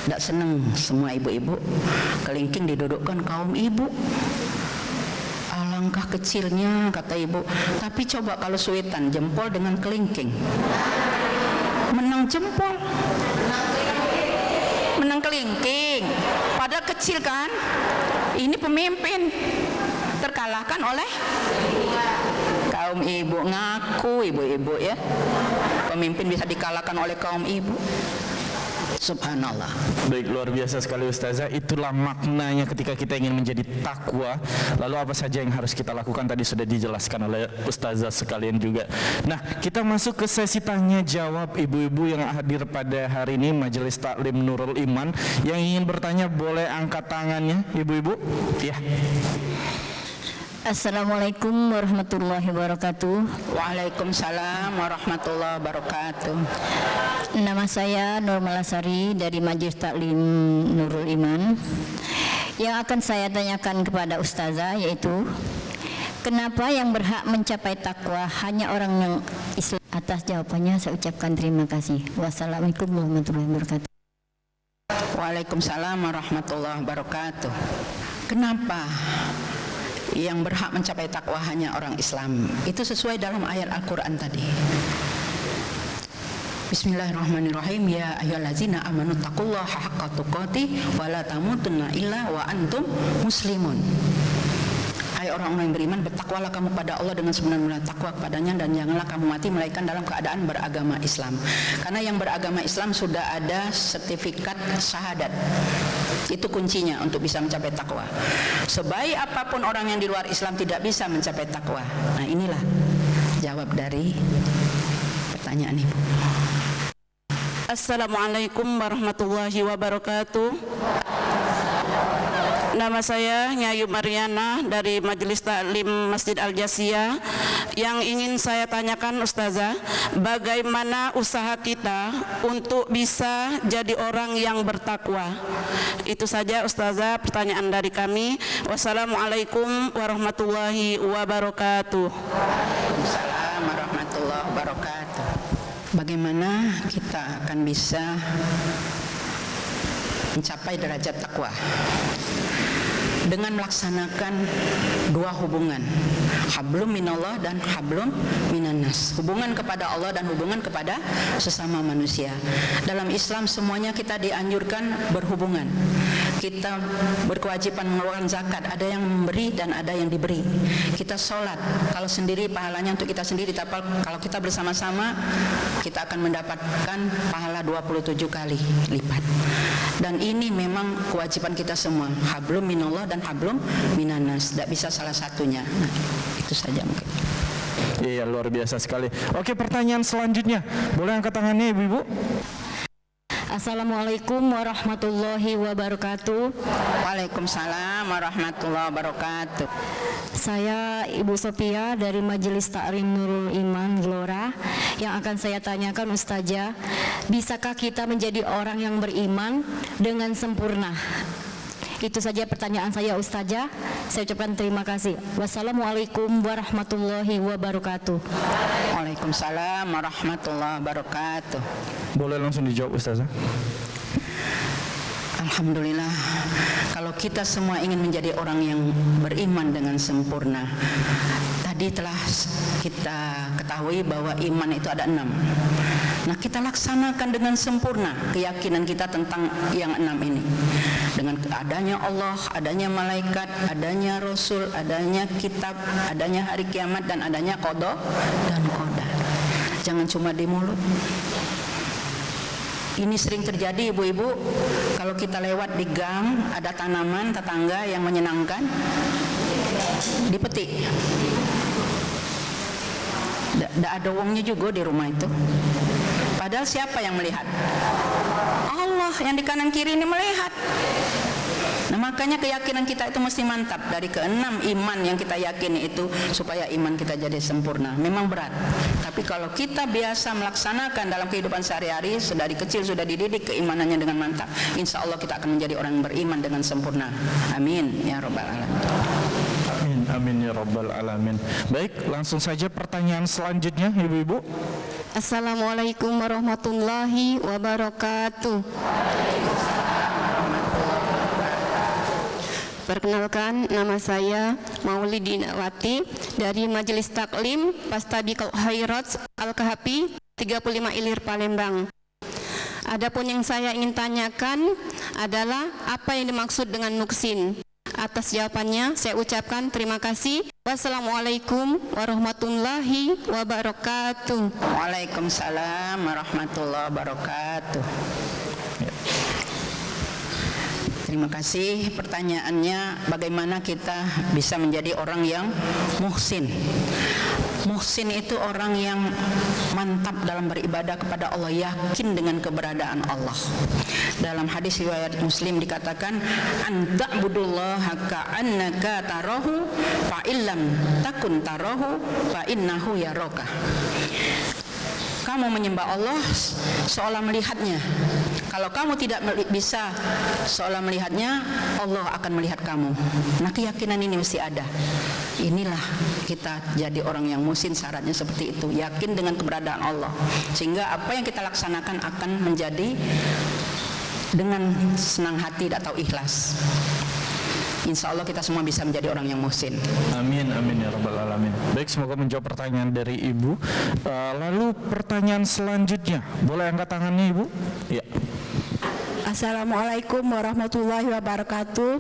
Speaker 2: Tidak senang semua ibu-ibu. Kelingking didudukkan kaum ibu. Alangkah kecilnya, kata ibu. Tapi coba kalau suitan, jempol dengan kelingking, menang jempol, menang kelingking. Padahal kecil kan. Ini pemimpin, terkalahkan oleh kaum ibu. Ngaku ibu-ibu ya, pemimpin bisa dikalahkan oleh kaum ibu. Subhanallah.
Speaker 1: Baik, luar biasa sekali Ustazah. Itulah maknanya ketika kita ingin menjadi takwa. Lalu apa saja yang harus kita lakukan tadi sudah dijelaskan oleh Ustazah sekalian juga. Nah, kita masuk ke sesi tanya jawab ibu-ibu yang hadir pada hari ini Majelis Taklim Nurul Iman. Yang ingin bertanya boleh angkat tangannya ibu-ibu. Ya.
Speaker 4: Assalamualaikum warahmatullahi wabarakatuh.
Speaker 2: Waalaikumsalam warahmatullahi wabarakatuh.
Speaker 4: Nama saya Nur Malasari dari Majelis Taklim Nurul Iman. Yang akan saya tanyakan kepada Ustazah yaitu, kenapa yang berhak mencapai takwa hanya orang yang Islam? Atas jawabannya saya ucapkan terima kasih. Wassalamualaikum warahmatullahi wabarakatuh.
Speaker 2: Waalaikumsalam warahmatullahi wabarakatuh. Kenapa yang berhak mencapai takwa hanya orang Islam? Itu sesuai dalam ayat Al-Quran tadi. Bismillahirrahmanirrahim. Ya ayyuhallazina amanu taqullaha haqqa tuqatih wa la tamutunna illa wa antum muslimun. Hai orang-orang yang beriman, bertakwalah kamu pada Allah dengan sebenar-benar takwa kepadanya, dan janganlah kamu mati melainkan dalam keadaan beragama Islam. Karena yang beragama Islam sudah ada sertifikat syahadat. Itu kuncinya untuk bisa mencapai takwa. Sebaik apapun orang yang di luar Islam tidak bisa mencapai takwa. Nah, inilah jawab dari pertanyaan Ibu.
Speaker 8: Assalamualaikum warahmatullahi wabarakatuh. Nama saya Nyayu Mariana dari Majelis Taklim Masjid Al-Jasiyah. Yang ingin saya tanyakan Ustazah, bagaimana usaha kita untuk bisa jadi orang yang bertakwa? Itu saja Ustazah pertanyaan dari kami. Wassalamualaikum warahmatullahi wabarakatuh.
Speaker 2: Waalaikumsalam warahmatullahi wabarakatuh. Bagaimana kita akan bisa mencapai derajat takwa? Dengan melaksanakan dua hubungan, hablum minallah dan hablum minannas. Hubungan kepada Allah dan hubungan kepada sesama manusia. Dalam Islam semuanya kita dianjurkan berhubungan. Kita berkewajiban mengeluarkan zakat, ada yang memberi dan ada yang diberi. Kita sholat, kalau sendiri pahalanya untuk kita sendiri, tapi kalau kita bersama-sama kita akan mendapatkan pahala 27 kali lipat. Dan ini memang kewajiban kita semua, hablum minallah dan hablum minannas. Tidak bisa salah satunya. Nah, itu saja mungkin.
Speaker 1: Iya, luar biasa sekali. Oke, pertanyaan selanjutnya. Boleh angkat tangannya ibu-ibu?
Speaker 4: Assalamualaikum warahmatullahi wabarakatuh.
Speaker 2: Waalaikumsalam warahmatullahi wabarakatuh.
Speaker 4: Saya Ibu Sophia dari Majelis Taklim Nurul Iman Gelora. Yang akan saya tanyakan Ustazah, bisakah kita menjadi orang yang beriman dengan sempurna? Itu saja pertanyaan saya Ustazah. Saya ucapkan terima kasih. Wassalamualaikum warahmatullahi wabarakatuh.
Speaker 2: Waalaikumsalam warahmatullahi wabarakatuh.
Speaker 1: Boleh langsung dijawab Ustazah.
Speaker 2: Alhamdulillah, kalau kita semua ingin menjadi orang yang beriman dengan sempurna, tadi telah kita ketahui bahwa iman itu ada 6. Nah, kita laksanakan dengan sempurna keyakinan kita tentang yang 6 ini. Dengan adanya Allah, adanya malaikat, adanya Rasul, adanya kitab, adanya hari kiamat, dan adanya qada dan qadar. Jangan cuma di mulut. Ini sering terjadi ibu-ibu, kalau kita lewat di gang, ada tanaman tetangga yang menyenangkan, dipetik. Tidak ada uangnya juga di rumah itu. Padahal siapa yang melihat? Allah yang di kanan kiri ini melihat. Nah, makanya keyakinan kita itu mesti mantap. Dari ke-6 iman yang kita yakini itu, supaya iman kita jadi sempurna. Memang berat, tapi kalau kita biasa melaksanakan dalam kehidupan sehari-hari, dari kecil sudah dididik keimanannya dengan mantap, insya Allah kita akan menjadi orang yang beriman dengan sempurna. Amin ya rabbal alamin.
Speaker 1: Amin, amin ya rabbal alamin. Baik, langsung saja pertanyaan selanjutnya ibu-ibu.
Speaker 9: Assalamualaikum warahmatullahi wabarakatuh. Perkenalkan, nama saya Maulidina Wati dari Majelis Taklim Pastabiqul Khairat Al-Kahfi 35 Ilir Palembang. Adapun yang saya ingin tanyakan adalah apa yang dimaksud dengan muksin. Atas jawabannya saya ucapkan terima kasih. Wassalamualaikum warahmatullahi wabarakatuh.
Speaker 2: Waalaikumsalam warahmatullahi wabarakatuh. Terima kasih pertanyaannya, bagaimana kita bisa menjadi orang yang muhsin. Muhsin itu orang yang mantap dalam beribadah kepada Allah, yakin dengan keberadaan Allah. Dalam hadis riwayat Muslim dikatakan, anta'budullaha ka'annaka tarahu fa illam takun tarahu fa innahu yaraka. Kamu menyembah Allah seolah melihatnya. Kalau kamu tidak bisa seolah melihatnya, Allah akan melihat kamu. Nah, keyakinan ini mesti ada. Inilah kita jadi orang yang muhsin, syaratnya seperti itu, yakin dengan keberadaan Allah, sehingga apa yang kita laksanakan akan menjadi dengan senang hati atau ikhlas. Insya Allah kita semua bisa menjadi orang yang muhsin.
Speaker 1: Amin, amin ya rabbal alamin. Baik, semoga menjawab pertanyaan dari ibu. Lalu pertanyaan selanjutnya, boleh angkat tangannya ibu? Ya.
Speaker 9: Assalamualaikum warahmatullahi wabarakatuh.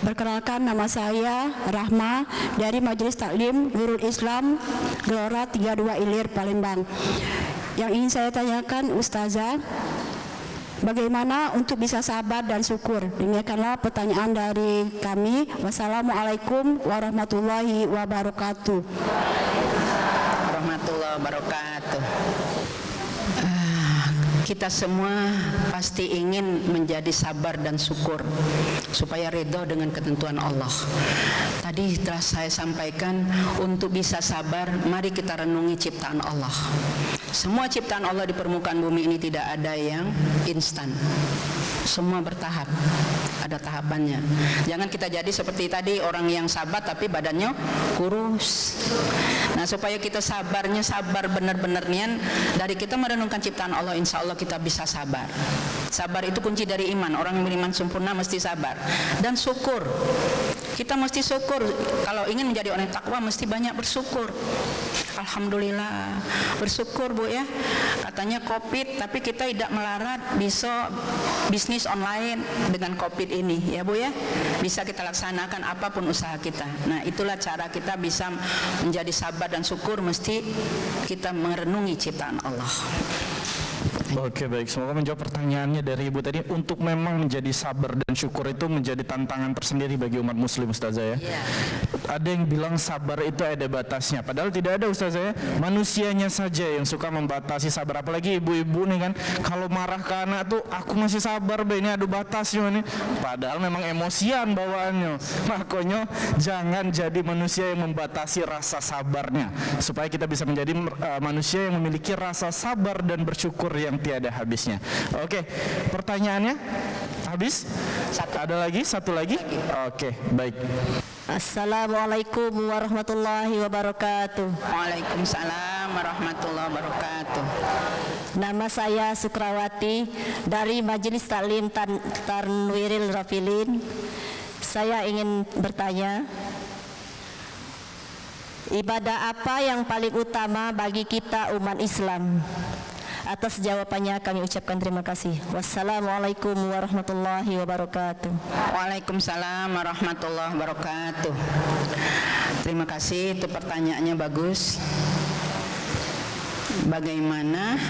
Speaker 9: Perkenalkan, nama saya Rahma dari Majelis Taklim Nurul Islam Gelora 32 Ilir Palembang. Yang ingin saya tanyakan Ustazah, bagaimana untuk bisa sabar dan syukur? Demikianlah pertanyaan dari kami. Wassalamualaikum warahmatullahi wabarakatuh.
Speaker 2: Warahmatullahi wabarakatuh. Kita semua pasti ingin menjadi sabar dan syukur supaya ridho dengan ketentuan Allah. Tadi telah saya sampaikan, untuk bisa sabar, mari kita renungi ciptaan Allah. Semua ciptaan Allah di permukaan bumi ini tidak ada yang instan. Semua bertahap, ada tahapannya. Jangan kita jadi seperti tadi, orang yang sabar tapi badannya kurus. Nah, supaya kita sabarnya sabar benar-benar nian, dari kita merenungkan ciptaan Allah, insya Allah kita bisa sabar. Sabar itu kunci dari iman. Orang yang beriman sempurna mesti sabar dan syukur. Kita mesti syukur. Kalau ingin menjadi orang yang takwa, mesti banyak bersyukur. Alhamdulillah, bersyukur Bu ya. Katanya COVID, tapi kita tidak melarat, bisa bisnis online dengan COVID ini ya Bu ya. Bisa kita laksanakan apapun usaha kita. Nah, itulah cara kita bisa menjadi sabar dan syukur, mesti kita merenungi ciptaan Allah.
Speaker 1: Oke, baik, semoga menjawab pertanyaannya dari ibu tadi. Untuk memang menjadi sabar dan syukur itu menjadi tantangan tersendiri bagi umat muslim Ustazah ya. Ada yang bilang sabar itu ada batasnya, padahal tidak ada Ustazah ya. Manusianya saja yang suka membatasi sabar, apalagi ibu-ibu nih kan, kalau marah ke anak tuh, aku masih sabar be, ini ada batasnya nih. Padahal memang emosian bawaannya. Makanya jangan jadi manusia yang membatasi rasa sabarnya, supaya kita bisa menjadi manusia yang memiliki rasa sabar dan bersyukur yang tiada habisnya. Oke, pertanyaannya habis? Ada lagi? Satu lagi? Oke, baik.
Speaker 10: Assalamualaikum warahmatullahi wabarakatuh.
Speaker 2: Waalaikumsalam warahmatullahi wabarakatuh.
Speaker 10: Nama saya Sukrawati dari Majelis Taklim Tanwiril Rafilin. Saya ingin bertanya, ibadah apa yang paling utama bagi kita umat Islam? Atas jawabannya kami ucapkan terima kasih. Wassalamualaikum warahmatullahi wabarakatuh.
Speaker 2: Waalaikumsalam warahmatullahi wabarakatuh. Terima kasih, itu pertanyaannya bagus. Bagaimana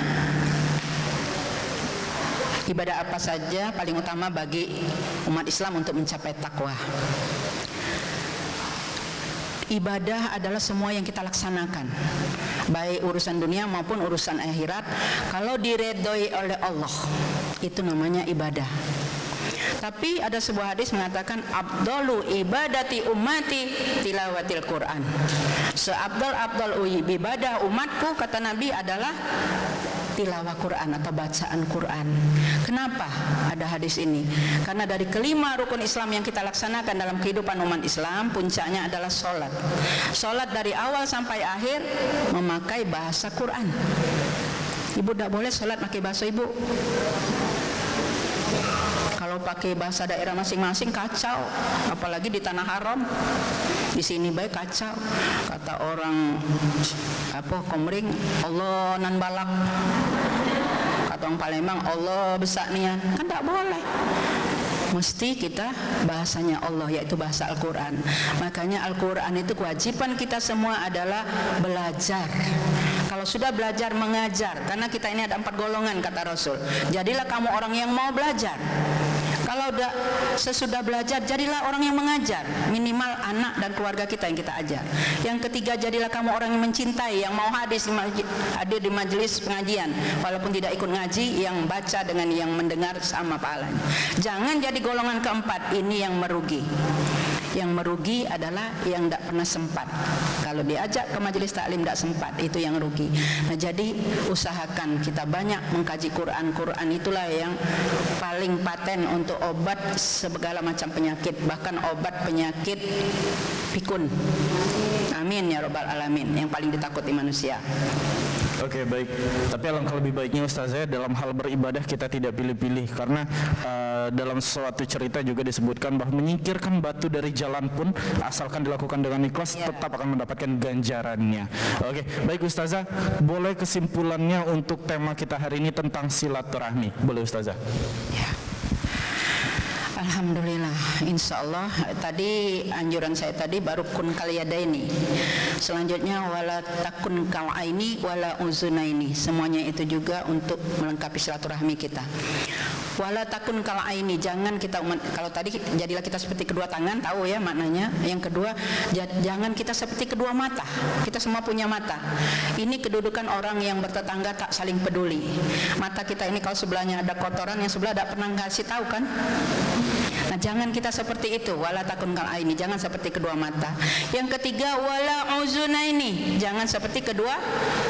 Speaker 2: ibadah apa saja paling utama bagi umat Islam untuk mencapai takwa? Ibadah adalah semua yang kita laksanakan, baik urusan dunia maupun urusan akhirat, kalau diredhoi oleh Allah, itu namanya ibadah. Tapi ada sebuah hadis mengatakan afdalu ibadati ummati tilawatil Quran. Seabdal ibadah umatku, kata Nabi, adalah tilawah Quran atau bacaan Quran. Kenapa ada hadis ini? Karena dari kelima rukun Islam yang kita laksanakan dalam kehidupan umat Islam, puncaknya adalah sholat. Sholat dari awal sampai akhir memakai bahasa Quran. Ibu tidak boleh sholat pakai bahasa ibu. Kalau pakai bahasa daerah masing-masing kacau, apalagi di tanah haram. Di sini baik kacau. Kata orang Komering, Allah nan balak. Kata orang Palembang, Allah besak nian. Kan tak boleh. Mesti kita bahasanya Allah, yaitu bahasa Al-Quran. Makanya Al-Quran itu kewajiban kita semua adalah belajar. Kalau sudah belajar, mengajar. Karena kita ini ada 4 golongan, kata Rasul. Jadilah kamu orang yang mau belajar. Kalau sesudah belajar, jadilah orang yang mengajar. Minimal anak dan keluarga kita yang kita ajar. Yang ketiga, jadilah kamu orang yang mencintai, yang mau hadir di majelis pengajian, walaupun tidak ikut ngaji, yang baca dengan yang mendengar sama pahalanya. Jangan jadi golongan keempat, ini yang merugi. Yang merugi adalah yang tidak pernah sempat. Kalau diajak ke majelis taklim tidak sempat, itu yang rugi. Nah, jadi usahakan kita banyak mengkaji Quran. Quran itulah yang paling paten untuk obat segala macam penyakit, bahkan obat penyakit pikun. Amin ya rabbal alamin, yang paling ditakuti manusia.
Speaker 1: Oke, baik. Tapi alangkah lebih baiknya Ustazah, dalam hal beribadah kita tidak pilih-pilih, karena dalam suatu cerita juga disebutkan bahwa menyingkirkan batu dari jalan pun asalkan dilakukan dengan ikhlas tetap akan mendapatkan ganjarannya. Oke, baik Ustazah, boleh kesimpulannya untuk tema kita hari ini tentang silaturahmi. Boleh Ustazah?
Speaker 2: Ya. Alhamdulillah, insya Allah. Tadi anjuran saya tadi baru kun kaliyadaini. Selanjutnya wala takun kalaini wala uzunaini. Semuanya itu juga untuk melengkapi silaturahmi kita. Wala takun kalaini, jangan kita kalau tadi jadilah kita seperti kedua tangan, tahu ya maknanya. Yang kedua, jangan kita seperti kedua mata. Kita semua punya mata. Ini kedudukan orang yang bertetangga tak saling peduli. Mata kita ini kalau sebelahnya ada kotoran, yang sebelah tidak pernah ngasih tahu kan? Nah, jangan kita seperti itu. Wala takun kal aini, jangan seperti kedua mata. Yang ketiga, wala uzunaini, jangan seperti kedua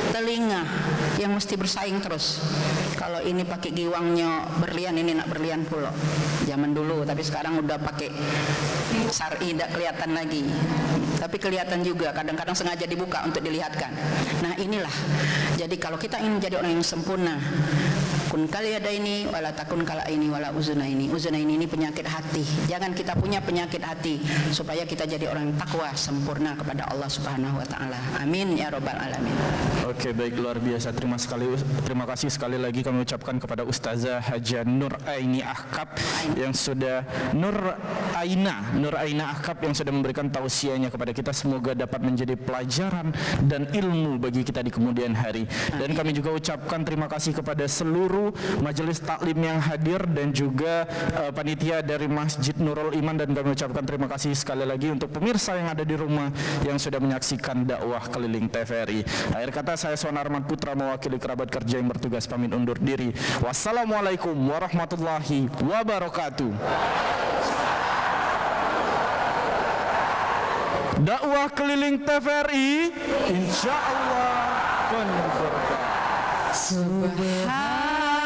Speaker 2: telinga yang mesti bersaing terus. Kalau ini pakai giwangnya berlian, ini nak berlian pula. Zaman dulu, tapi sekarang udah pakai syar'i, tidak kelihatan lagi. Tapi kelihatan juga, kadang-kadang sengaja dibuka untuk dilihatkan. Nah, inilah. Jadi kalau kita ingin menjadi orang yang sempurna, kun kaliyadaini wala takun kal aini wala uzunaini. Uzunaini ini penyakit hati. Jangan kita punya penyakit hati, supaya kita jadi orang yang takwa sempurna kepada Allah Subhanahu wa taala. Amin ya rabbal alamin.
Speaker 1: Oke, baik, luar biasa. Terima kasih sekali lagi kami ucapkan kepada Ustazah Haja Nur Aini Ahkab yang sudah Nur Aina Ahkab yang sudah memberikan tausiahnya kepada kita. Semoga dapat menjadi pelajaran dan ilmu bagi kita di kemudian hari. Dan kami juga ucapkan terima kasih kepada seluruh majelis taklim yang hadir dan juga panitia dari Masjid Nurul Iman, dan kami ucapkan terima kasih sekali lagi untuk pemirsa yang ada di rumah yang sudah menyaksikan dakwah keliling TVRI. Akhir kata, saya Suwan Arman Putra mewakili kerabat kerja yang bertugas pamit undur diri. Wassalamualaikum warahmatullahi wabarakatuh. Dakwah keliling TVRI insya Allah penuh berkah.
Speaker 2: Subhan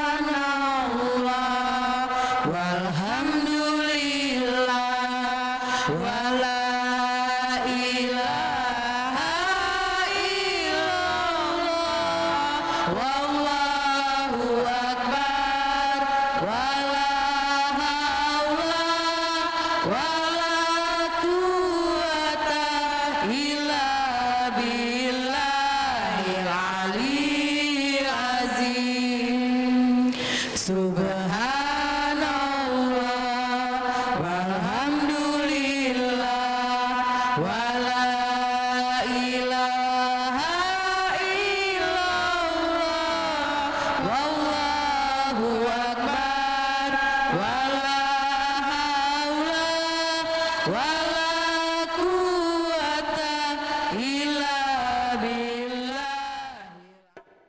Speaker 8: wala ilaha illallah wallahu akbar wala haula wala quwata illa billahil aliyyil azim. Subhan